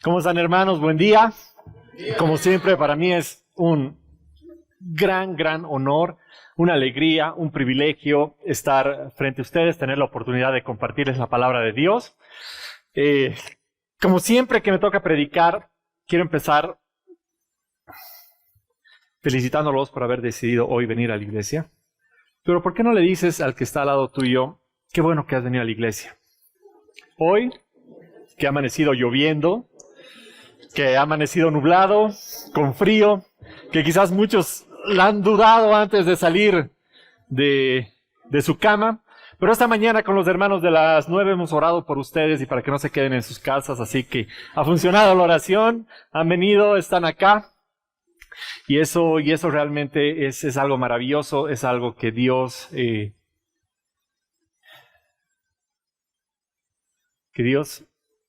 ¿Cómo están, hermanos? Buen día. Como siempre, para mí es un gran honor, una alegría, un privilegio estar frente a ustedes, tener la oportunidad de compartirles la palabra de Dios. Como siempre que me toca predicar, quiero empezar felicitándolos por haber decidido hoy venir a la iglesia. Pero ¿por qué no le dices al que está al lado tuyo, qué bueno que has venido a la iglesia? Hoy, que ha amanecido lloviendo, que ha amanecido nublado, con frío, que quizás muchos la han dudado antes de salir de su cama, pero esta mañana con los hermanos de las 9 hemos orado por ustedes y para que no se queden en sus casas, así que ha funcionado la oración, han venido, están acá, y eso realmente es algo maravilloso, es algo que Dios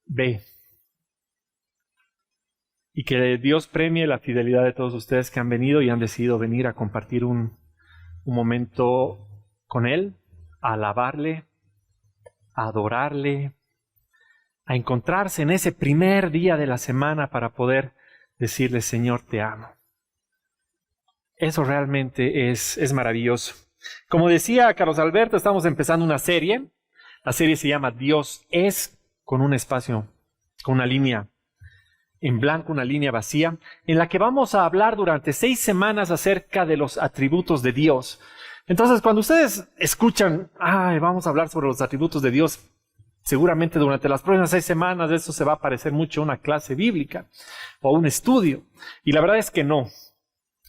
ve. Y que Dios premie la fidelidad de todos ustedes que han venido y han decidido venir a compartir un momento con Él, a alabarle, a adorarle, a encontrarse en ese primer día de la semana para poder decirle, Señor, te amo. Eso realmente es maravilloso. Como decía Carlos Alberto, estamos empezando una serie. La serie se llama Dios es, con un espacio, con una línea en blanco, una línea vacía, en la que vamos a hablar durante 6 semanas acerca de los atributos de Dios. Entonces, cuando ustedes escuchan, vamos a hablar sobre los atributos de Dios, seguramente durante las próximas 6 semanas eso se va a parecer mucho a una clase bíblica o a un estudio. Y la verdad es que no.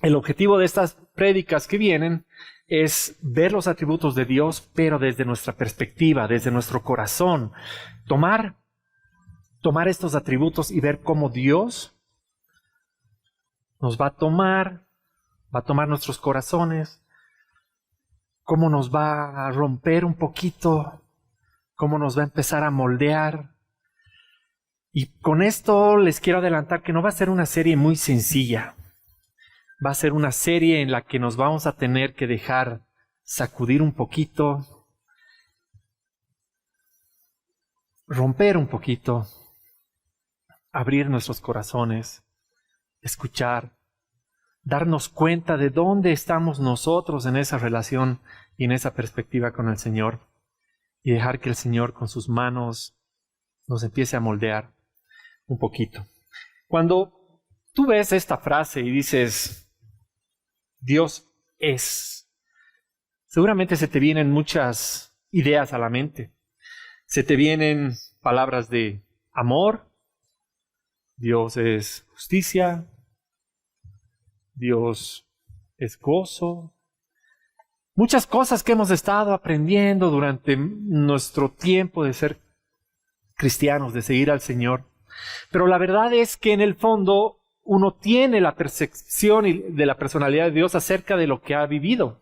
El objetivo de estas prédicas que vienen es ver los atributos de Dios, pero desde nuestra perspectiva, desde nuestro corazón, tomar estos atributos y ver cómo Dios nos va a tomar nuestros corazones, cómo nos va a romper un poquito, cómo nos va a empezar a moldear. Y con esto les quiero adelantar que no va a ser una serie muy sencilla. Va a ser una serie en la que nos vamos a tener que dejar sacudir un poquito, romper un poquito, abrir nuestros corazones, escuchar, darnos cuenta de dónde estamos nosotros en esa relación y en esa perspectiva con el Señor, y dejar que el Señor con sus manos nos empiece a moldear un poquito. Cuando tú ves esta frase y dices, Dios es, seguramente se te vienen muchas ideas a la mente. Se te vienen palabras de amor. Dios es justicia, Dios es gozo. Muchas cosas que hemos estado aprendiendo durante nuestro tiempo de ser cristianos, de seguir al Señor. Pero la verdad es que en el fondo uno tiene la percepción de la personalidad de Dios acerca de lo que ha vivido,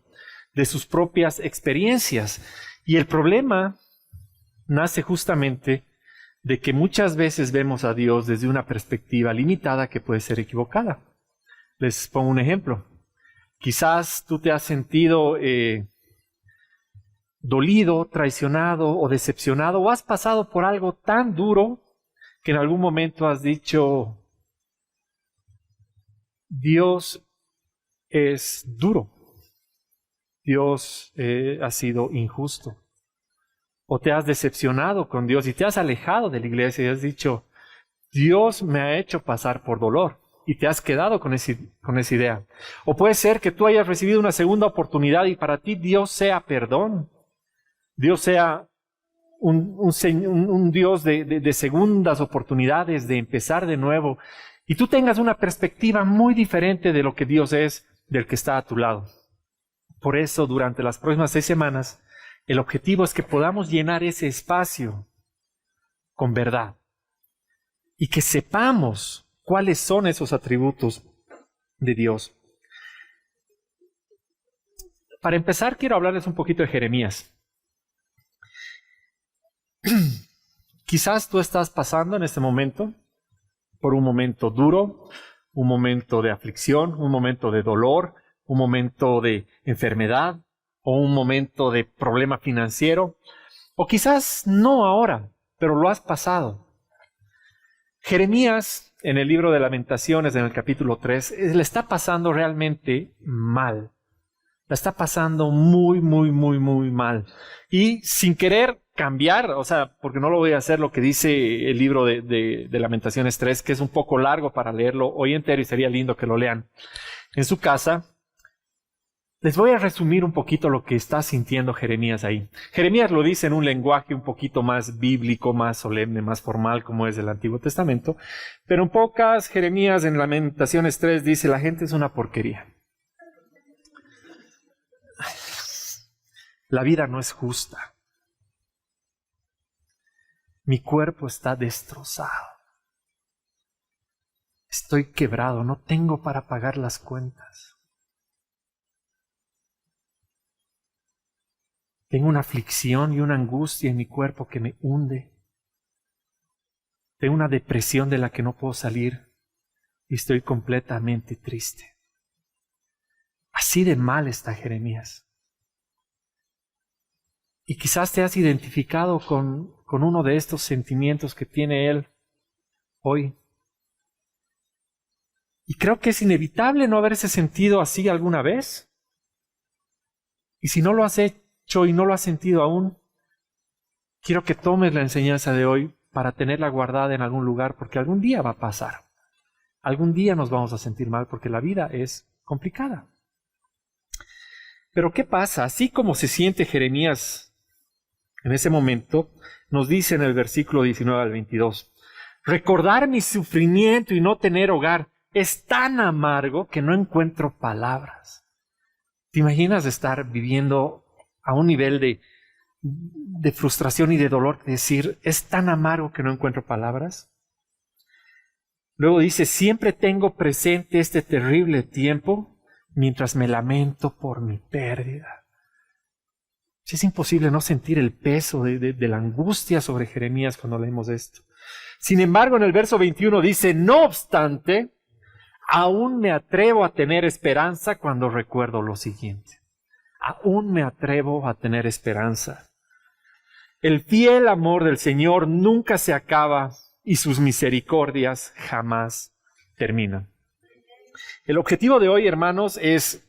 de sus propias experiencias. Y el problema nace justamente de que muchas veces vemos a Dios desde una perspectiva limitada que puede ser equivocada. Les pongo un ejemplo. Quizás tú te has sentido dolido, traicionado o decepcionado, o has pasado por algo tan duro que en algún momento has dicho, Dios es duro, Dios ha sido injusto. O te has decepcionado con Dios y te has alejado de la iglesia y has dicho, Dios me ha hecho pasar por dolor, y te has quedado con esa idea. O puede ser que tú hayas recibido una segunda oportunidad y para ti Dios sea perdón. Dios sea un Dios de segundas oportunidades, de empezar de nuevo. Y tú tengas una perspectiva muy diferente de lo que Dios es, del que está a tu lado. Por eso, durante las próximas 6 semanas, el objetivo es que podamos llenar ese espacio con verdad y que sepamos cuáles son esos atributos de Dios. Para empezar, quiero hablarles un poquito de Jeremías. Quizás tú estás pasando en este momento por un momento duro, un momento de aflicción, un momento de dolor, un momento de enfermedad, o un momento de problema financiero, o quizás no ahora, pero lo has pasado. Jeremías, en el libro de Lamentaciones, en el capítulo 3, le está pasando realmente mal. La está pasando muy, muy, muy, muy mal. Y sin querer cambiar, o sea, porque no lo voy a hacer lo que dice el libro de Lamentaciones 3, que es un poco largo para leerlo hoy entero y sería lindo que lo lean en su casa. Les voy a resumir un poquito lo que está sintiendo Jeremías ahí. Jeremías lo dice en un lenguaje un poquito más bíblico, más solemne, más formal, como es del Antiguo Testamento. Pero en pocas, Jeremías en Lamentaciones 3 dice, la gente es una porquería. La vida no es justa. Mi cuerpo está destrozado. Estoy quebrado, no tengo para pagar las cuentas. Tengo una aflicción y una angustia en mi cuerpo que me hunde. Tengo una depresión de la que no puedo salir y estoy completamente triste. Así de mal está Jeremías. Y quizás te has identificado con uno de estos sentimientos que tiene él hoy. Y creo que es inevitable no haberse sentido así alguna vez. Y si no lo has hecho y no lo has sentido aún, quiero que tomes la enseñanza de hoy para tenerla guardada en algún lugar, porque algún día va a pasar. Algún día nos vamos a sentir mal porque la vida es complicada. Pero ¿qué pasa? Así como se siente Jeremías en ese momento, nos dice en el versículo 19 al 22, recordar mi sufrimiento y no tener hogar es tan amargo que no encuentro palabras. ¿Te imaginas estar viviendo a un nivel de frustración y de dolor? Decir, es tan amargo que no encuentro palabras. Luego dice, siempre tengo presente este terrible tiempo mientras me lamento por mi pérdida. Es imposible no sentir el peso de la angustia sobre Jeremías cuando leemos esto. Sin embargo, en el verso 21 dice, no obstante, aún me atrevo a tener esperanza cuando recuerdo lo siguiente. Aún me atrevo a tener esperanza. El fiel amor del Señor nunca se acaba y sus misericordias jamás terminan. El objetivo de hoy, hermanos, es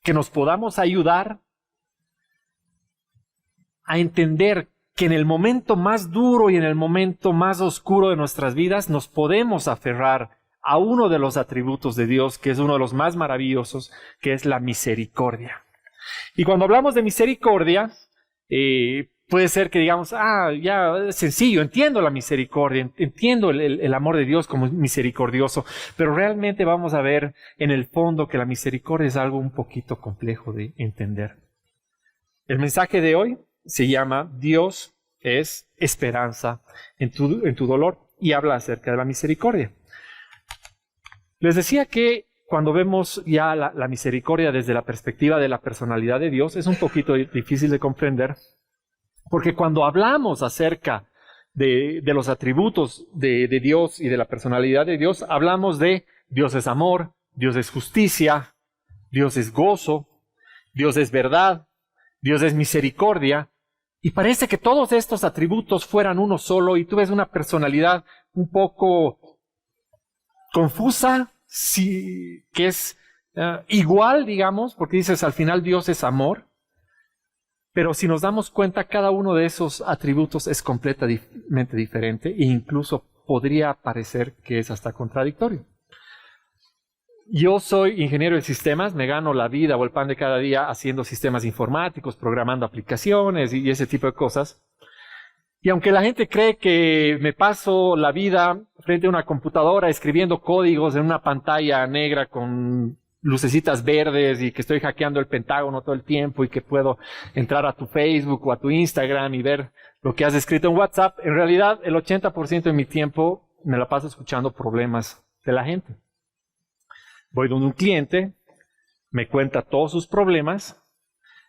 que nos podamos ayudar a entender que en el momento más duro y en el momento más oscuro de nuestras vidas nos podemos aferrar a uno de los atributos de Dios, que es uno de los más maravillosos, que es la misericordia. Y cuando hablamos de misericordia, puede ser que digamos, ya es sencillo, entiendo la misericordia, entiendo el amor de Dios como misericordioso, pero realmente vamos a ver en el fondo que la misericordia es algo un poquito complejo de entender. El mensaje de hoy se llama Dios es esperanza en tu dolor y habla acerca de la misericordia. Les decía que cuando vemos ya la misericordia desde la perspectiva de la personalidad de Dios, es un poquito difícil de comprender, porque cuando hablamos acerca de los atributos de Dios y de la personalidad de Dios, hablamos de Dios es amor, Dios es justicia, Dios es gozo, Dios es verdad, Dios es misericordia, y parece que todos estos atributos fueran uno solo, y tú ves una personalidad un poco confusa, sí, que es igual, digamos, porque dices al final Dios es amor, pero si nos damos cuenta, cada uno de esos atributos es completamente diferente e incluso podría parecer que es hasta contradictorio. Yo soy ingeniero de sistemas, me gano la vida o el pan de cada día haciendo sistemas informáticos, programando aplicaciones y ese tipo de cosas. Y aunque la gente cree que me paso la vida frente a una computadora escribiendo códigos en una pantalla negra con lucecitas verdes y que estoy hackeando el Pentágono todo el tiempo y que puedo entrar a tu Facebook o a tu Instagram y ver lo que has escrito en WhatsApp, en realidad el 80% de mi tiempo me la paso escuchando problemas de la gente. Voy donde un cliente, me cuenta todos sus problemas,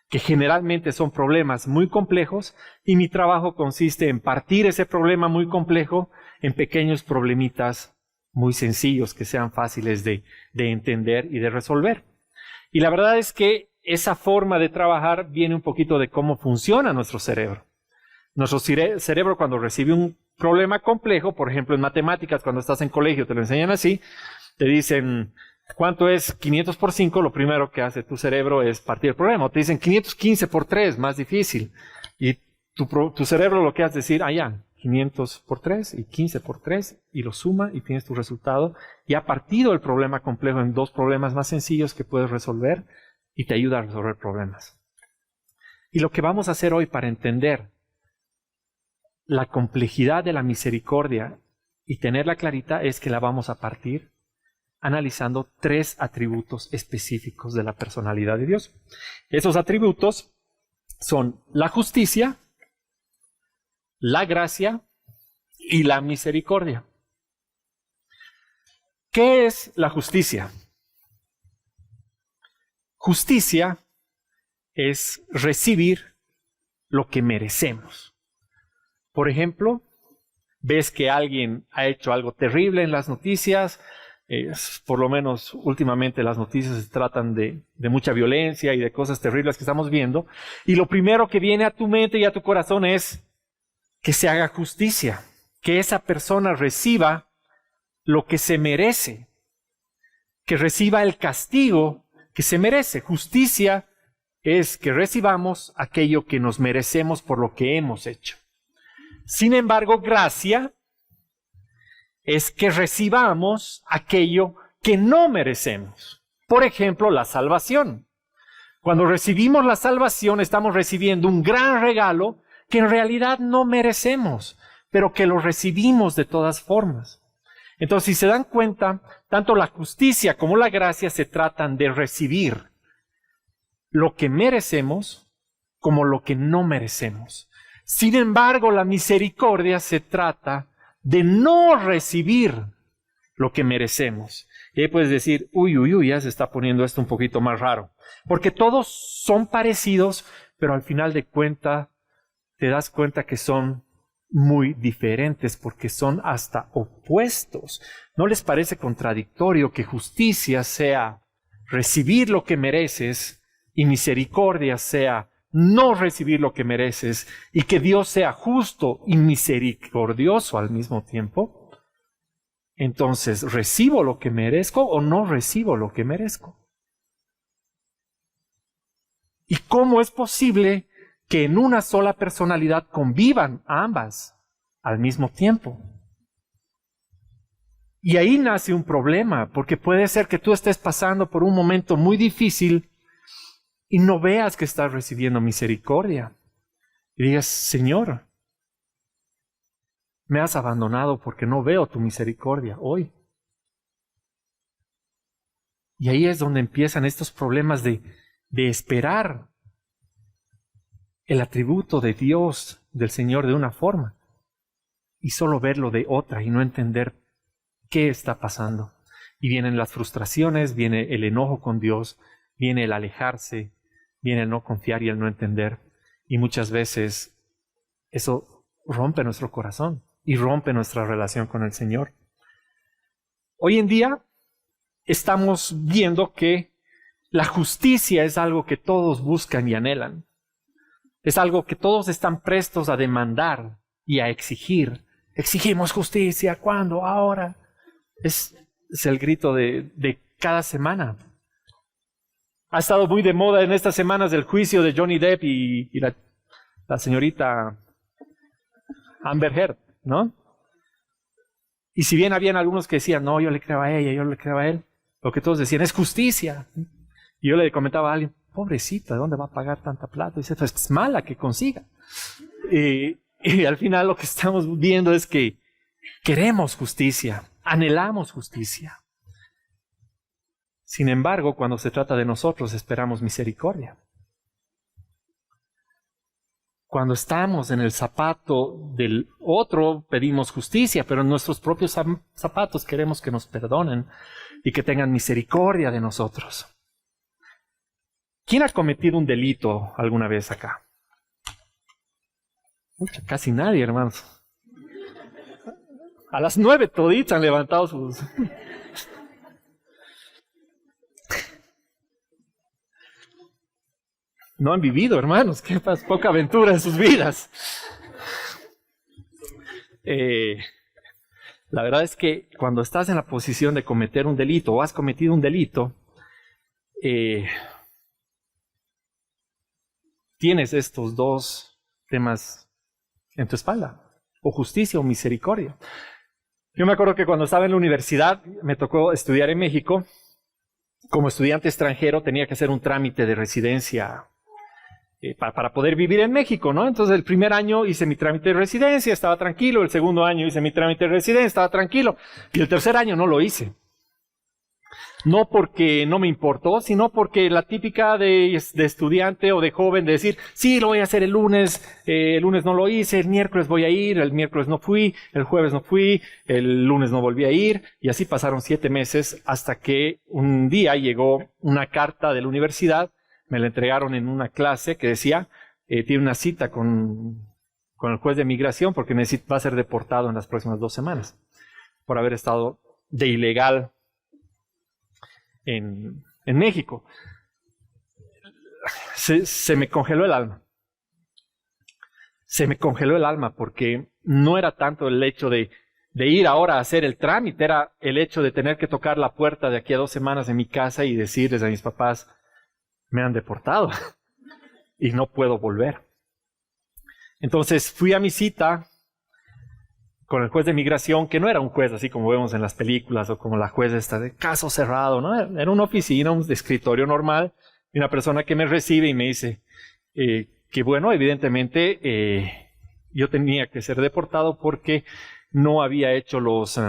que generalmente son problemas muy complejos, y mi trabajo consiste en partir ese problema muy complejo en pequeños problemitas muy sencillos que sean fáciles de entender y de resolver. Y la verdad es que esa forma de trabajar viene un poquito de cómo funciona nuestro cerebro. Nuestro cerebro, cuando recibe un problema complejo, por ejemplo, en matemáticas, cuando estás en colegio, te lo enseñan así, te dicen, ¿cuánto es 500 por 5? Lo primero que hace tu cerebro es partir el problema. O te dicen 515 por 3, más difícil. Y tu cerebro lo que hace es decir, ya, 500 por 3 y 15 por 3, y lo suma y tienes tu resultado. Y ha partido el problema complejo en dos problemas más sencillos que puedes resolver y te ayuda a resolver problemas. Y lo que vamos a hacer hoy para entender la complejidad de la misericordia y tenerla clarita es que la vamos a partir analizando 3 atributos específicos de la personalidad de Dios. Esos atributos son la justicia, la gracia y la misericordia. ¿Qué es la justicia? Justicia es recibir lo que merecemos. Por ejemplo, ves que alguien ha hecho algo terrible en las noticias, por lo menos últimamente las noticias se tratan de mucha violencia y de cosas terribles que estamos viendo, y lo primero que viene a tu mente y a tu corazón es que se haga justicia, que esa persona reciba lo que se merece, que reciba el castigo que se merece. Justicia es que recibamos aquello que nos merecemos por lo que hemos hecho. Sin embargo, gracia es que recibamos aquello que no merecemos. Por ejemplo, la salvación. Cuando recibimos la salvación, estamos recibiendo un gran regalo que en realidad no merecemos, pero que lo recibimos de todas formas. Entonces, si se dan cuenta, tanto la justicia como la gracia se tratan de recibir lo que merecemos como lo que no merecemos. Sin embargo, la misericordia se trata de no recibir lo que merecemos. Y ahí puedes decir, uy, ya se está poniendo esto un poquito más raro. Porque todos son parecidos, pero al final de cuentas te das cuenta que son muy diferentes porque son hasta opuestos. ¿No les parece contradictorio que justicia sea recibir lo que mereces y misericordia sea no recibir lo que mereces, y que Dios sea justo y misericordioso al mismo tiempo? Entonces, ¿recibo lo que merezco o no recibo lo que merezco? ¿Y cómo es posible que en una sola personalidad convivan ambas al mismo tiempo? Y ahí nace un problema, porque puede ser que tú estés pasando por un momento muy difícil y no veas que estás recibiendo misericordia. Y digas, Señor, me has abandonado porque no veo tu misericordia hoy. Y ahí es donde empiezan estos problemas de esperar el atributo de Dios, del Señor, de una forma, y solo verlo de otra y no entender qué está pasando. Y vienen las frustraciones, viene el enojo con Dios, viene el alejarse, viene el no confiar y el no entender. Y muchas veces eso rompe nuestro corazón y rompe nuestra relación con el Señor. Hoy en día estamos viendo que la justicia es algo que todos buscan y anhelan. Es algo que todos están prestos a demandar y a exigir. Exigimos justicia. ¿Cuándo? Ahora. Es el grito de cada semana. Ha estado muy de moda en estas semanas el juicio de Johnny Depp y la señorita Amber Heard, ¿no? Y si bien habían algunos que decían, no, yo le creo a ella, yo le creo a él, lo que todos decían es justicia. Y yo le comentaba a alguien, pobrecita, ¿de dónde va a pagar tanta plata? Y dice, pues es mala que consiga. Y al final lo que estamos viendo es que queremos justicia, anhelamos justicia. Sin embargo, cuando se trata de nosotros, esperamos misericordia. Cuando estamos en el zapato del otro, pedimos justicia, pero en nuestros propios zapatos queremos que nos perdonen y que tengan misericordia de nosotros. ¿Quién ha cometido un delito alguna vez acá? Casi nadie, hermanos. A las 9 toditos han levantado sus... No han vivido, hermanos. Qué poca aventura en sus vidas. la verdad es que cuando estás en la posición de cometer un delito o has cometido un delito, tienes estos dos temas en tu espalda, o justicia o misericordia. Yo me acuerdo que cuando estaba en la universidad me tocó estudiar en México. Como estudiante extranjero tenía que hacer un trámite de residencia para poder vivir en México, ¿no? Entonces el primer año hice mi trámite de residencia, estaba tranquilo. El segundo año hice mi trámite de residencia, estaba tranquilo. Y el tercer año no lo hice. No porque no me importó, sino porque la típica de estudiante o de joven de decir, sí, lo voy a hacer el lunes no lo hice, el miércoles voy a ir, el miércoles no fui, el jueves no fui, el lunes no volví a ir, y así pasaron 7 meses hasta que un día llegó una carta de la universidad, me la entregaron en una clase que decía, tiene una cita con el juez de migración porque va a ser deportado en las próximas 2 semanas por haber estado de ilegal en México. Se me congeló el alma. Se me congeló el alma porque no era tanto el hecho de ir ahora a hacer el trámite, era el hecho de tener que tocar la puerta de aquí a 2 semanas de mi casa y decirles a mis papás, me han deportado y no puedo volver. Entonces fui a mi cita con el juez de migración, que no era un juez así como vemos en las películas o como la jueza esta de caso cerrado, ¿no? Era una oficina, un escritorio normal, y una persona que me recibe y me dice que bueno, evidentemente yo tenía que ser deportado porque no había hecho los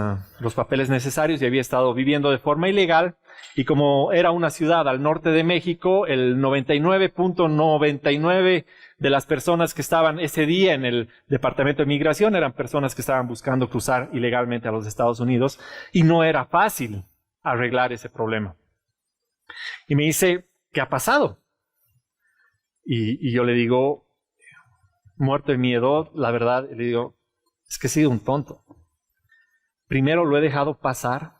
papeles necesarios y había estado viviendo de forma ilegal, y como era una ciudad al norte de México, el 99.99 de las personas que estaban ese día en el Departamento de Migración eran personas que estaban buscando cruzar ilegalmente a los Estados Unidos, y no era fácil arreglar ese problema. Y me dice, ¿qué ha pasado? Y yo le digo, muerto de miedo, la verdad, le digo, es que he sido un tonto. Primero lo he dejado pasar,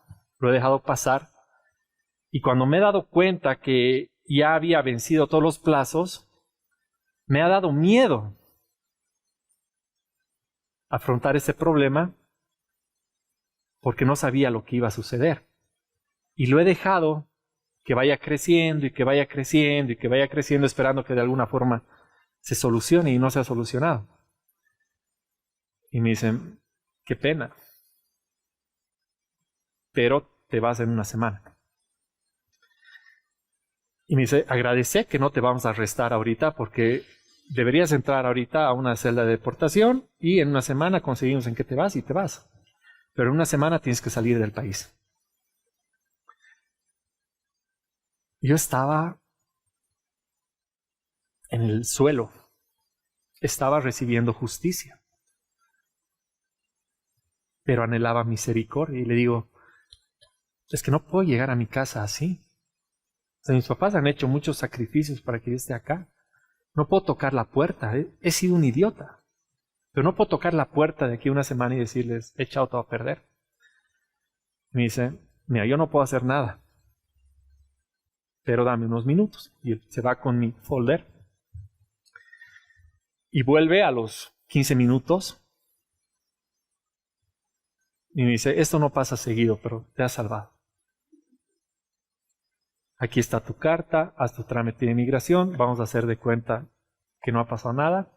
y cuando me he dado cuenta que ya había vencido todos los plazos, me ha dado miedo afrontar ese problema porque no sabía lo que iba a suceder. Y lo he dejado que vaya creciendo y que vaya creciendo y que vaya creciendo, esperando que de alguna forma se solucione, y no se ha solucionado. Y me dicen, qué pena, pero te vas en 1 semana. Y me dice, agradece que no te vamos a arrestar ahorita porque deberías entrar ahorita a una celda de deportación y en 1 semana conseguimos en qué te vas y te vas. Pero en 1 semana tienes que salir del país. Yo estaba en el suelo. Estaba recibiendo justicia. Pero anhelaba misericordia. Y le digo, es que no puedo llegar a mi casa así. O sea, mis papás han hecho muchos sacrificios para que yo esté acá. No puedo tocar la puerta. He sido un idiota. Pero no puedo tocar la puerta de aquí a 1 semana y decirles, he echado todo a perder. Me dice, mira, yo no puedo hacer nada, pero dame unos minutos. Y él se va con mi folder y vuelve a los 15 minutos y me dice, esto no pasa seguido, pero te has salvado. Aquí está tu carta, haz tu trámite de inmigración, vamos a hacer de cuenta que no ha pasado nada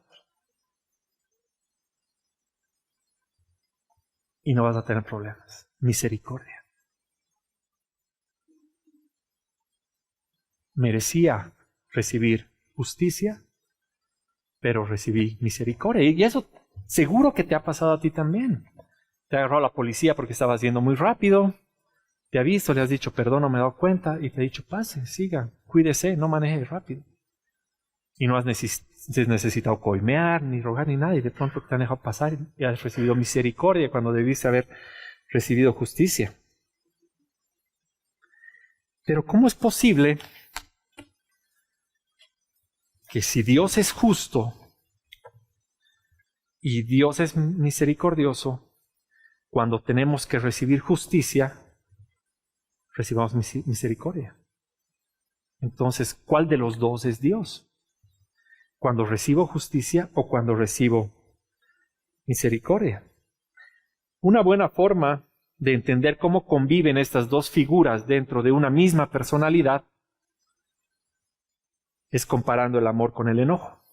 y no vas a tener problemas. Misericordia. Merecía recibir justicia, pero recibí misericordia. Y eso seguro que te ha pasado a ti también. Te agarró la policía porque estabas yendo muy rápido. Te ha visto, le has dicho, perdón, no me he dado cuenta. Y te ha dicho, pase, siga, cuídese, no maneje rápido. Y no has necesitado coimear, ni rogar, ni nada. Y de pronto te han dejado pasar y has recibido misericordia cuando debiste haber recibido justicia. Pero ¿cómo es posible que si Dios es justo y Dios es misericordioso, cuando tenemos que recibir justicia, recibamos misericordia? Entonces, ¿cuál de los dos es Dios? ¿Cuando recibo justicia o cuando recibo misericordia? Una buena forma de entender cómo conviven estas dos figuras dentro de una misma personalidad es comparando el amor con el enojo.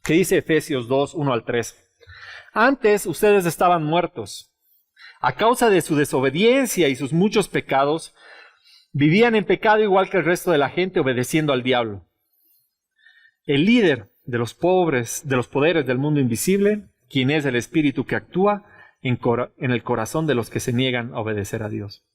¿Qué dice Efesios 2, 1 al 3? Antes ustedes estaban muertos. A causa de su desobediencia y sus muchos pecados, vivían en pecado igual que el resto de la gente, obedeciendo al diablo. El líder de los poderes del mundo invisible, quien es el espíritu que actúa en el corazón de los que se niegan a obedecer a Dios.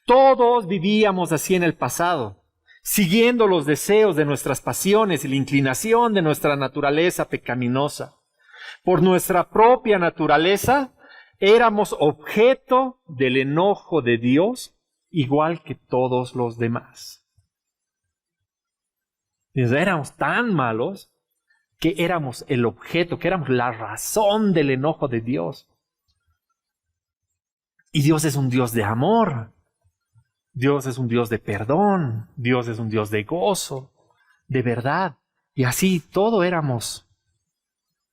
Todos vivíamos así en el pasado, siguiendo los deseos de nuestras pasiones y la inclinación de nuestra naturaleza pecaminosa. Por nuestra propia naturaleza, éramos objeto del enojo de Dios, igual que todos los demás. Éramos tan malos que éramos el objeto, que éramos la razón del enojo de Dios. Y Dios es un Dios de amor. Dios es un Dios de perdón. Dios es un Dios de gozo, de verdad. Y así todo éramos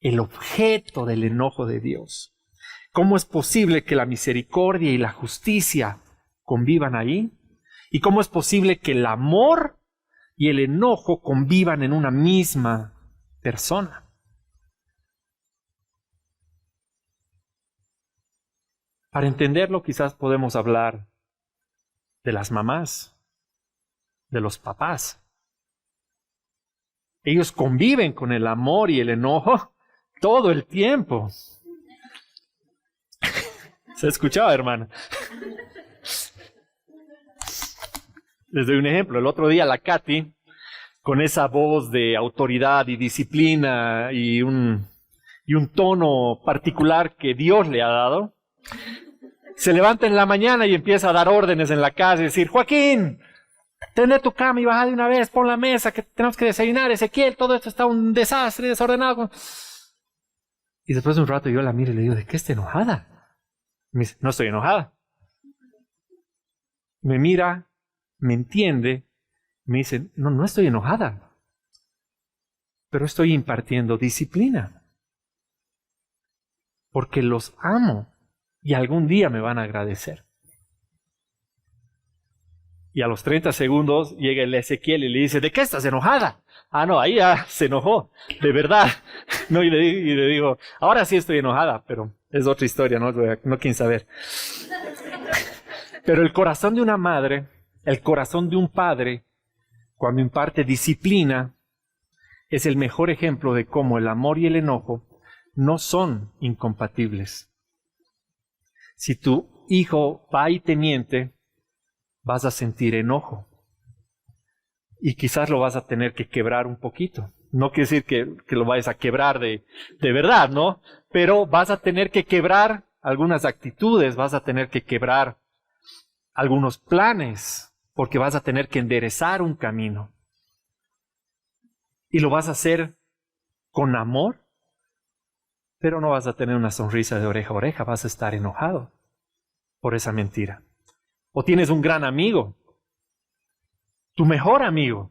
el objeto del enojo de Dios. ¿Cómo es posible que la misericordia y la justicia convivan ahí? ¿Y cómo es posible que el amor y el enojo convivan en una misma persona? Para entenderlo, quizás podemos hablar de las mamás, de los papás. Ellos conviven con el amor y el enojo todo el tiempo. ¿Se escuchaba, hermano? Les doy un ejemplo. El otro día la Katy, con esa voz de autoridad y disciplina y un tono particular que Dios le ha dado, se levanta en la mañana y empieza a dar órdenes en la casa y decir: Joaquín, tende tu cama y baja de una vez, pon la mesa, que tenemos que desayunar, Ezequiel, todo esto está un desastre, desordenado. Y después de un rato yo la miro y le digo: ¿de qué está enojada? Me dice: no estoy enojada. Me mira, me entiende, me dice: no estoy enojada, pero estoy impartiendo disciplina, porque los amo y algún día me van a agradecer. Y a los 30 segundos llega el Ezequiel y le dice: ¿de qué estás enojada? Ah, no, ahí ya se enojó, de verdad. No, y le digo: ahora sí estoy enojada, pero es otra historia, no quieren saber. Pero el corazón de una madre, el corazón de un padre, cuando imparte disciplina, es el mejor ejemplo de cómo el amor y el enojo no son incompatibles. Si tu hijo va y te miente, vas a sentir enojo. Y quizás lo vas a tener que quebrar un poquito. No quiere decir que lo vayas a quebrar de verdad, ¿no? Pero vas a tener que quebrar algunas actitudes, vas a tener que quebrar algunos planes, porque vas a tener que enderezar un camino. Y lo vas a hacer con amor, pero no vas a tener una sonrisa de oreja a oreja, vas a estar enojado por esa mentira. O tienes un gran amigo, tu mejor amigo,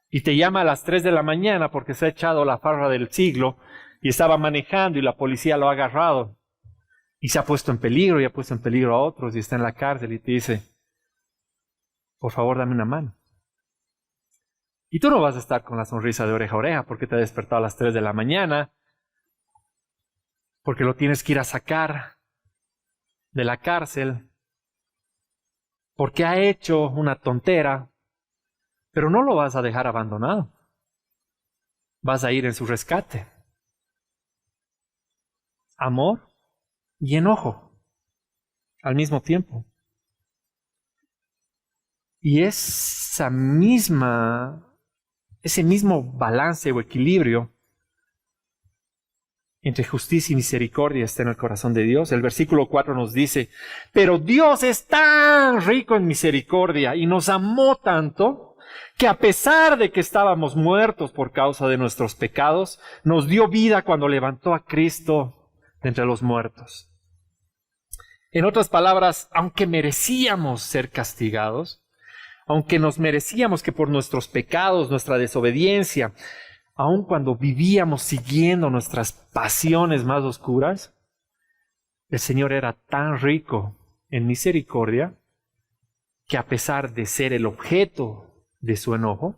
y te llama a las 3 de la mañana porque se ha echado la farra del siglo y estaba manejando y la policía lo ha agarrado y se ha puesto en peligro y ha puesto en peligro a otros y está en la cárcel y te dice: por favor, dame una mano. Y tú no vas a estar con la sonrisa de oreja a oreja porque te ha despertado a las 3 de la mañana, porque lo tienes que ir a sacar de la cárcel, porque ha hecho una tontera, pero no lo vas a dejar abandonado. Vas a ir en su rescate. Amor y enojo al mismo tiempo. Y ese mismo balance o equilibrio entre justicia y misericordia está en el corazón de Dios. El versículo 4 nos dice: pero Dios es tan rico en misericordia y nos amó tanto que a pesar de que estábamos muertos por causa de nuestros pecados, nos dio vida cuando levantó a Cristo de entre los muertos. En otras palabras, aunque merecíamos ser castigados, aunque nos merecíamos que por nuestros pecados, nuestra desobediencia, aun cuando vivíamos siguiendo nuestras pasiones más oscuras, El Señor era tan rico en misericordia que a pesar de ser el objeto de su enojo,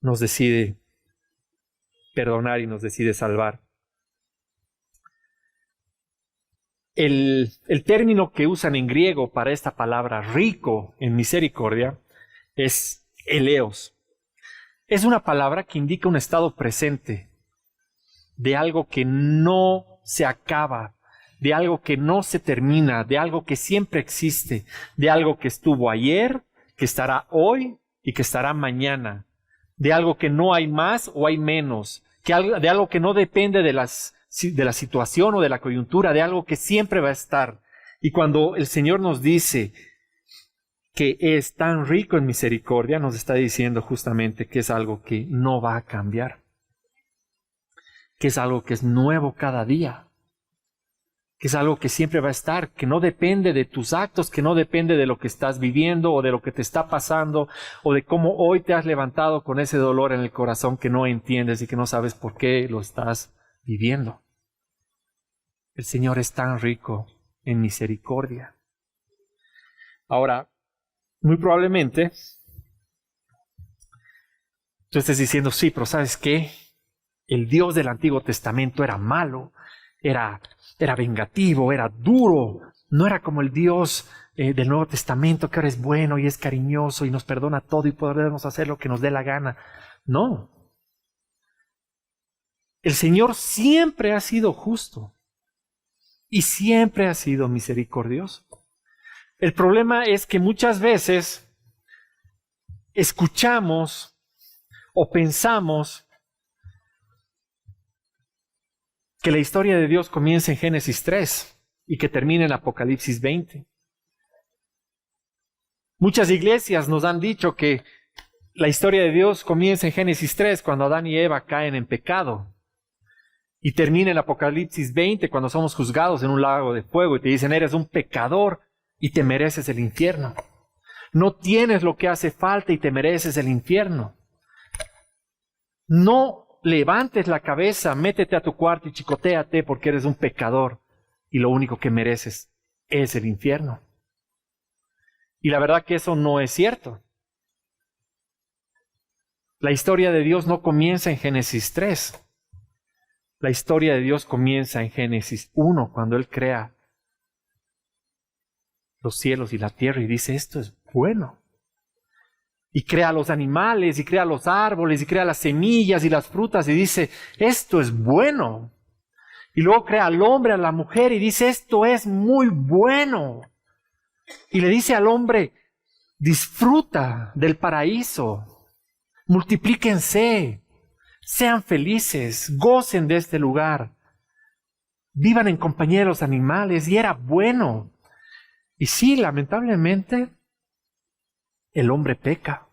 nos decide perdonar y nos decide salvar. El término que usan en griego para esta palabra rico en misericordia es eleos. Es una palabra que indica un estado presente de algo que no se acaba, de algo que no se termina, de algo que siempre existe, de algo que estuvo ayer, que estará hoy y que estará mañana, de algo que no hay más o hay menos, de algo que no depende de la situación o de la coyuntura, de algo que siempre va a estar. Y cuando el Señor nos dice que es tan rico en misericordia, nos está diciendo justamente que es algo que no va a cambiar, que es algo que es nuevo cada día, que es algo que siempre va a estar, que no depende de tus actos, que no depende de lo que estás viviendo o de lo que te está pasando o de cómo hoy te has levantado con ese dolor en el corazón que no entiendes y que no sabes por qué lo estás viviendo. El Señor es tan rico en misericordia. Ahora, muy probablemente tú estés diciendo, sí, pero ¿sabes qué? El Dios del Antiguo Testamento era malo, era vengativo, era duro. No era como el Dios del Nuevo Testamento, que ahora es bueno y es cariñoso y nos perdona todo y podemos hacer lo que nos dé la gana. No. El Señor siempre ha sido justo y siempre ha sido misericordioso. El problema es que muchas veces escuchamos o pensamos que la historia de Dios comienza en Génesis 3 y que termina en Apocalipsis 20. Muchas iglesias nos han dicho que la historia de Dios comienza en Génesis 3 cuando Adán y Eva caen en pecado y termina en Apocalipsis 20 cuando somos juzgados en un lago de fuego y te dicen eres un pecador y te mereces el infierno. No tienes lo que hace falta y te mereces el infierno. No levantes la cabeza, métete a tu cuarto y chicotéate porque eres un pecador y lo único que mereces es el infierno. Y la verdad que eso no es cierto. La historia de Dios no comienza en Génesis 3. La historia de Dios comienza en Génesis 1, cuando Él crea los cielos y la tierra y dice, esto es bueno. Y crea los animales, y crea los árboles, y crea las semillas y las frutas, y dice, esto es bueno. Y luego crea al hombre, a la mujer, y dice, esto es muy bueno. Y le dice al hombre, disfruta del paraíso, multiplíquense, sean felices, gocen de este lugar, vivan en compañía de los animales, y era bueno. Y sí, lamentablemente, el hombre peca.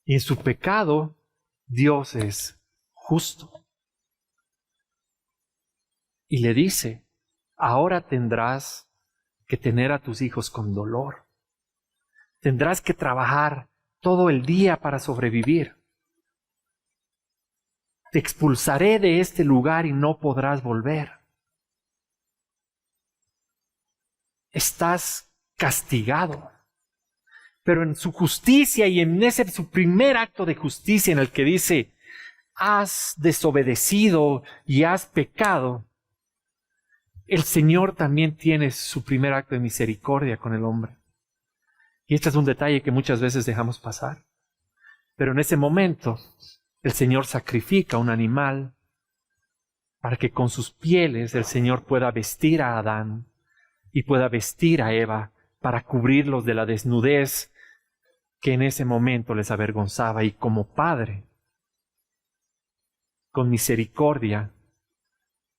Y en su pecado, Dios es justo. Y le dice, ahora tendrás que tener a tus hijos con dolor. Tendrás que trabajar todo el día para sobrevivir. Te expulsaré de este lugar y no podrás volver. Estás castigado. Pero en su justicia y en ese su primer acto de justicia en el que dice, has desobedecido y has pecado, el Señor también tiene su primer acto de misericordia con el hombre. Y este es un detalle que muchas veces dejamos pasar. Pero en ese momento, el Señor sacrifica un animal para que con sus pieles el Señor pueda vestir a Adán y pueda vestir a Eva para cubrirlos de la desnudez que en ese momento les avergonzaba. Y como Padre, con misericordia,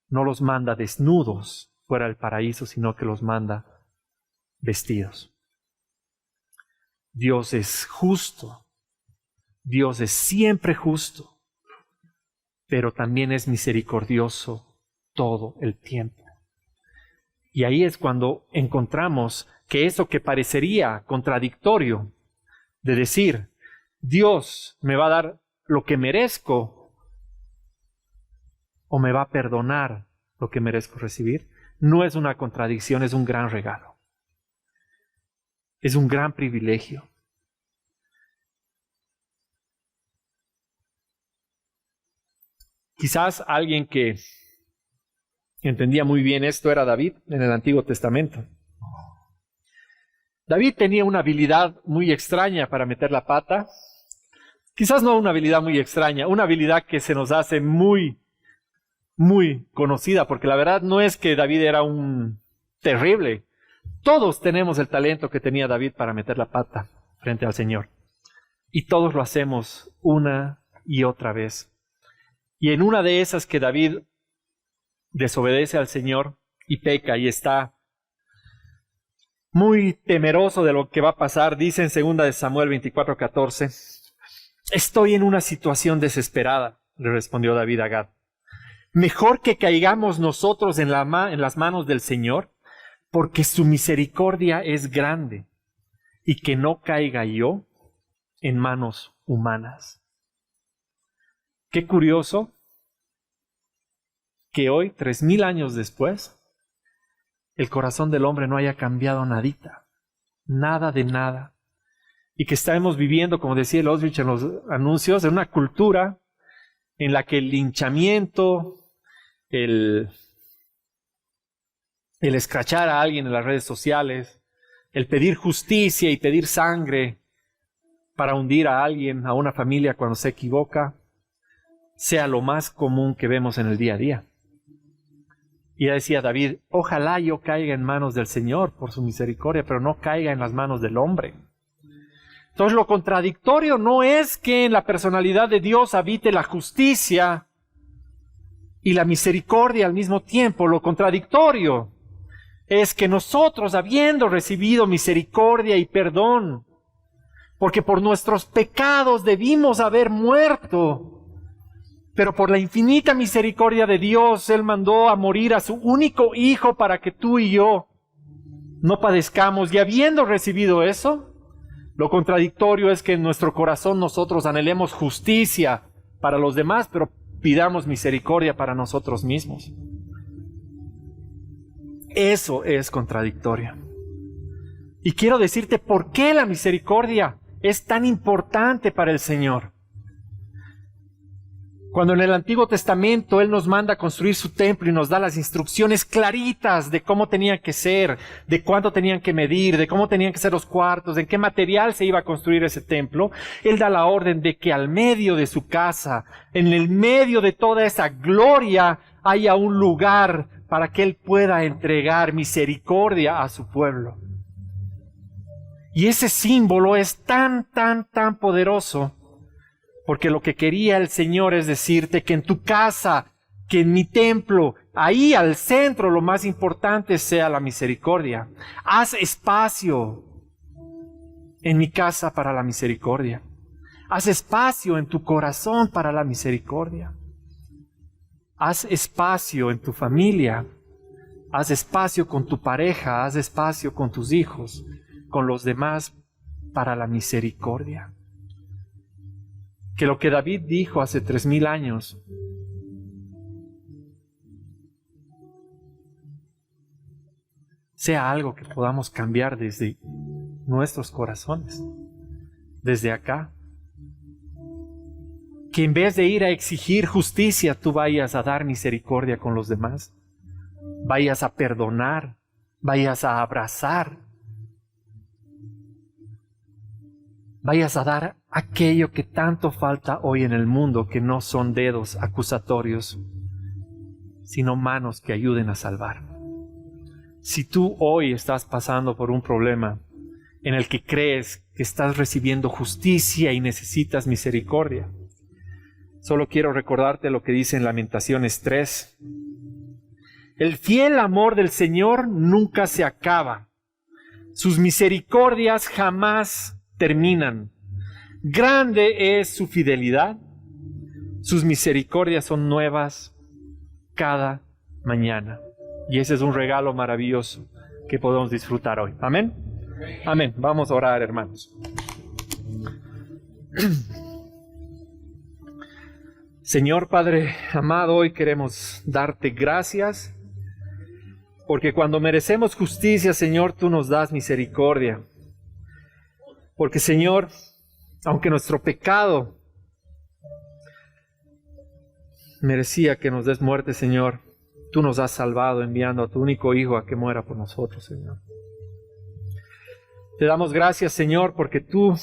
no los manda desnudos fuera del paraíso, sino que los manda vestidos. Dios es justo, Dios es siempre justo, pero también es misericordioso todo el tiempo. Y ahí es cuando encontramos que eso que parecería contradictorio, de decir, Dios me va a dar lo que merezco, o me va a perdonar lo que merezco recibir, no es una contradicción, es un gran regalo. Es un gran privilegio. Quizás alguien que entendía muy bien esto era David en el Antiguo Testamento. David tenía una habilidad muy extraña para meter la pata. Quizás no una habilidad muy extraña, una habilidad que se nos hace muy conocida, porque la verdad no es que David era un terrible. Todos tenemos el talento que tenía David para meter la pata frente al Señor. Y todos lo hacemos una y otra vez. Y en una de esas que David desobedece al Señor y peca y está muy temeroso de lo que va a pasar, dice en 2 de Samuel 24:14, estoy en una situación desesperada, le respondió David a Gad. Mejor que caigamos nosotros en las manos del Señor, porque su misericordia es grande, y que no caiga yo en manos humanas. Qué curioso que hoy, 3000 años después, el corazón del hombre no haya cambiado nadita, nada de nada, y que estamos viviendo, como decía el Osrich en los anuncios, en una cultura en la que el linchamiento, el escrachar a alguien en las redes sociales, el pedir justicia y pedir sangre para hundir a alguien, a una familia cuando se equivoca, sea lo más común que vemos en el día a día. Y ya decía David, ojalá yo caiga en manos del Señor por su misericordia, pero no caiga en las manos del hombre. Entonces lo contradictorio no es que en la personalidad de Dios habite la justicia y la misericordia al mismo tiempo. Lo contradictorio es que nosotros, habiendo recibido misericordia y perdón, porque por nuestros pecados debimos haber muerto, pero por la infinita misericordia de Dios, Él mandó a morir a su único Hijo para que tú y yo no padezcamos. Y habiendo recibido eso, lo contradictorio es que en nuestro corazón nosotros anhelemos justicia para los demás, pero pidamos misericordia para nosotros mismos. Eso es contradictorio. Y quiero decirte por qué la misericordia es tan importante para el Señor. Cuando en el Antiguo Testamento Él nos manda a construir su templo y nos da las instrucciones claritas de cómo tenían que ser, de cuánto tenían que medir, de cómo tenían que ser los cuartos, de qué material se iba a construir ese templo, Él da la orden de que al medio de su casa, en el medio de toda esa gloria, haya un lugar para que Él pueda entregar misericordia a su pueblo. Y ese símbolo es tan poderoso, porque lo que quería el Señor es decirte que en tu casa, que en mi templo, ahí al centro lo más importante sea la misericordia. Haz espacio en mi casa para la misericordia. Haz espacio en tu corazón para la misericordia. Haz espacio en tu familia. Haz espacio con tu pareja. Haz espacio con tus hijos, con los demás para la misericordia. Que lo que David dijo hace 3000 años sea algo que podamos cambiar desde nuestros corazones, desde acá. Que en vez de ir a exigir justicia, tú vayas a dar misericordia con los demás, vayas a perdonar, vayas a abrazar, vayas a dar aquello que tanto falta hoy en el mundo, que no son dedos acusatorios, sino manos que ayuden a salvar. Si tú hoy estás pasando por un problema en el que crees que estás recibiendo justicia y necesitas misericordia, solo quiero recordarte lo que dice en Lamentaciones 3. El fiel amor del Señor nunca se acaba. Sus misericordias jamás terminan. Grande es su fidelidad. Sus misericordias son nuevas cada mañana. Y ese es un regalo maravilloso que podemos disfrutar hoy. Amén. Amén. Vamos a orar, hermanos. Señor Padre amado, hoy queremos darte gracias, porque cuando merecemos justicia, Señor, tú nos das misericordia. Porque, Señor, aunque nuestro pecado merecía que nos des muerte, Señor, tú nos has salvado enviando a tu único Hijo a que muera por nosotros, Señor. Te damos gracias, Señor, porque tú,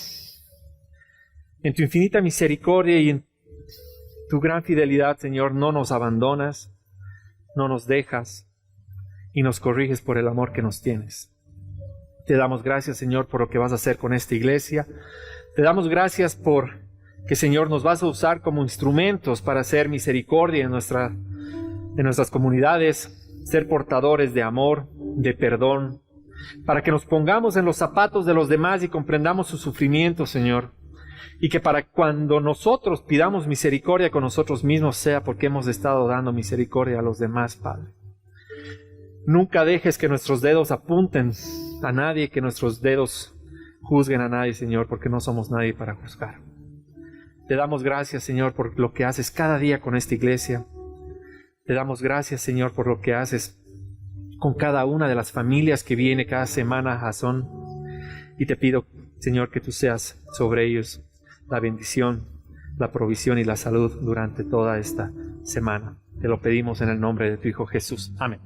en tu infinita misericordia y en tu gran fidelidad, Señor, no nos abandonas, no nos dejas y nos corriges por el amor que nos tienes. Te damos gracias, Señor, por lo que vas a hacer con esta iglesia. Te damos gracias por que, Señor, nos vas a usar como instrumentos para hacer misericordia en nuestras comunidades, ser portadores de amor, de perdón, para que nos pongamos en los zapatos de los demás y comprendamos su sufrimiento, Señor. Y que para cuando nosotros pidamos misericordia con nosotros mismos sea porque hemos estado dando misericordia a los demás, Padre. Nunca dejes que nuestros dedos apunten a nadie, que nuestros dedos juzguen a nadie, Señor, porque no somos nadie para juzgar. Te damos gracias, Señor, por lo que haces cada día con esta iglesia. Te damos gracias, Señor, por lo que haces con cada una de las familias que viene cada semana a Jason. Y te pido, Señor, que tú seas sobre ellos la bendición, la provisión y la salud durante toda esta semana. Te lo pedimos en el nombre de tu Hijo Jesús. Amén.